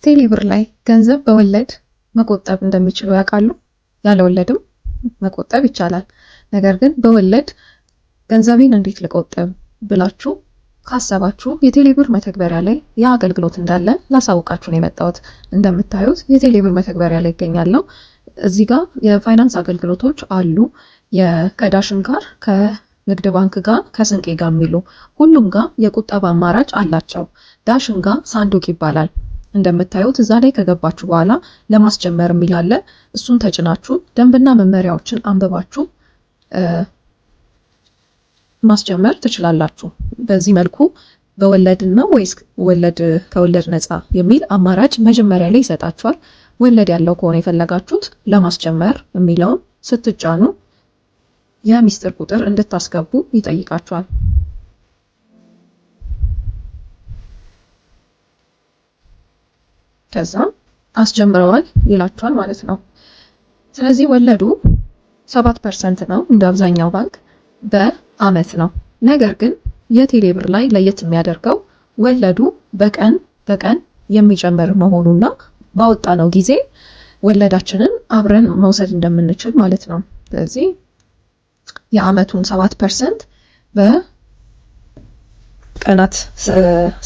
ቴሌብር ላይ ገንዘብ በወለድ መቆጠብ እንደሚችሉ ያውቃሉ? ያለ ወለድም መቆጠብ ይቻላል። ነገር ግን በወለድ ገንዘቤን እንዴት ልቆጠብ ብላችሁ ካሰባችሁ የቴሌብር መተግበሪያ ላይ ያ አገልግሎት እንዳለ ላሳውቃችሁ ነው የመጣሁት። እንደምታዩት የቴሌብር መተግበሪያ ላይ ይገኛለሁ። እዚህ ጋር የፋይናንስ አገልግሎቶች አሉ። ከዳሽን ጋር፣ ከንግድ ባንክ ጋር፣ ከስንቄ ጋር የሚሉ ሁሉም ጋር የቁጠባ አማራጭ አላቸው። ዳሽን ጋር ሳንዱቅ ይባላል። እንደምታዩት እዛ ላይ ከገባችሁ በኋላ ለማስጀመር የሚል አለ። እሱን ተጭናችሁ ደንብና መመሪያዎችን አንብባችሁ ማስጀመር ትችላላችሁ። በዚህ መልኩ በወለድ ነው ወይስ ከወለድ ነፃ የሚል አማራጭ መጀመሪያ ላይ ይሰጣችኋል። ወለድ ያለው ከሆነ የፈለጋችሁት ለማስጀመር የሚለውን ስትጫኑ የሚስጥር ቁጥር እንድታስገቡ ይጠይቃችኋል። ከዛ አስጀምረዋል ይላችኋል ማለት ነው። ስለዚህ ወለዱ 7% ነው እንደ አብዛኛው ባንክ በአመት ነው። ነገር ግን የቴሌብር ላይ ለየት የሚያደርገው ወለዱ በቀን የሚጨምር መሆኑና ባወጣነው ጊዜ ወለዳችንን አብረን መውሰድ እንደምንችል ማለት ነው። ስለዚህ የአመቱን 7% በቀናት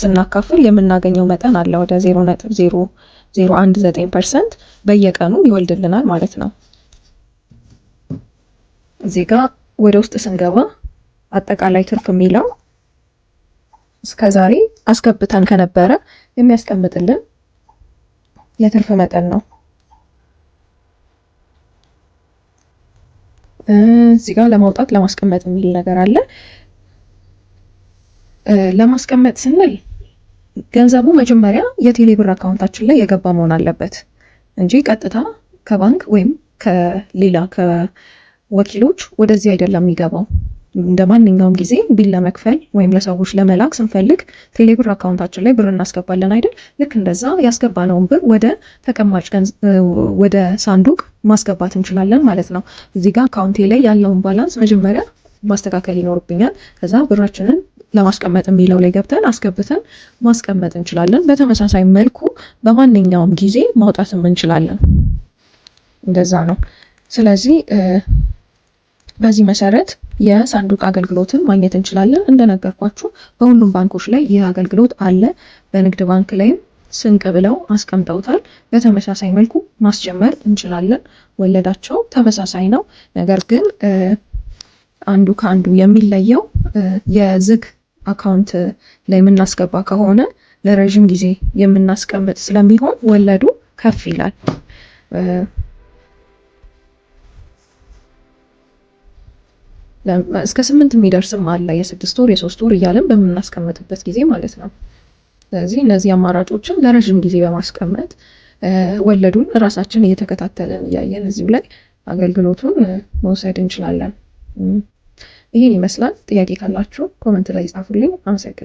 ስናካፍል የምናገኘው መጠን አለ ወደ 0.0019% በየቀኑ ይወልድልናል ማለት ነው። እዚህ ጋር ወደ ውስጥ ስንገባ አጠቃላይ ትርፍ የሚለው እስከዛሬ አስገብተን ከነበረ የሚያስቀምጥልን የትርፍ መጠን ነው። እዚህ ጋር ለማውጣት ለማስቀመጥ የሚል ነገር አለ። ለማስቀመጥ ስንል ገንዘቡ መጀመሪያ የቴሌብር አካውንታችን ላይ የገባ መሆን አለበት እንጂ ቀጥታ ከባንክ ወይም ከሌላ ከወኪሎች ወደዚህ አይደለም የሚገባው። እንደ ማንኛውም ጊዜ ቢል ለመክፈል ወይም ለሰዎች ለመላክ ስንፈልግ ቴሌብር አካውንታችን ላይ ብር እናስገባለን አይደል? ልክ እንደዛ ያስገባነውን ብር ወደ ተቀማጭ ወደ ሳንዱቅ ማስገባት እንችላለን ማለት ነው። እዚህ ጋር አካውንቴ ላይ ያለውን ባላንስ መጀመሪያ ማስተካከል ይኖርብኛል። ከዛ ብራችንን ለማስቀመጥ የሚለው ላይ ገብተን አስገብተን ማስቀመጥ እንችላለን። በተመሳሳይ መልኩ በማንኛውም ጊዜ ማውጣትም እንችላለን። እንደዛ ነው። ስለዚህ በዚህ መሰረት የሳንዱቅ አገልግሎትን ማግኘት እንችላለን። እንደነገርኳችሁ በሁሉም ባንኮች ላይ ይህ አገልግሎት አለ። በንግድ ባንክ ላይም ስንቅ ብለው አስቀምጠውታል። በተመሳሳይ መልኩ ማስጀመር እንችላለን። ወለዳቸው ተመሳሳይ ነው። ነገር ግን አንዱ ከአንዱ የሚለየው የዝግ አካውንት ላይ የምናስገባ ከሆነ ለረጅም ጊዜ የምናስቀምጥ ስለሚሆን ወለዱ ከፍ ይላል። እስከ 8 የሚደርስም አለ። የ6 ወር የ3 ወር እያለን በምናስቀምጥበት ጊዜ ማለት ነው። ስለዚህ እነዚህ አማራጮችን ለረጅም ጊዜ በማስቀመጥ ወለዱን ራሳችን እየተከታተልን እያየን እዚሁ ላይ አገልግሎቱን መውሰድ እንችላለን። ይህን ይመስላል። ጥያቄ ካላችሁ ኮመንት ላይ ጻፉልኝ። አመሰግናለሁ።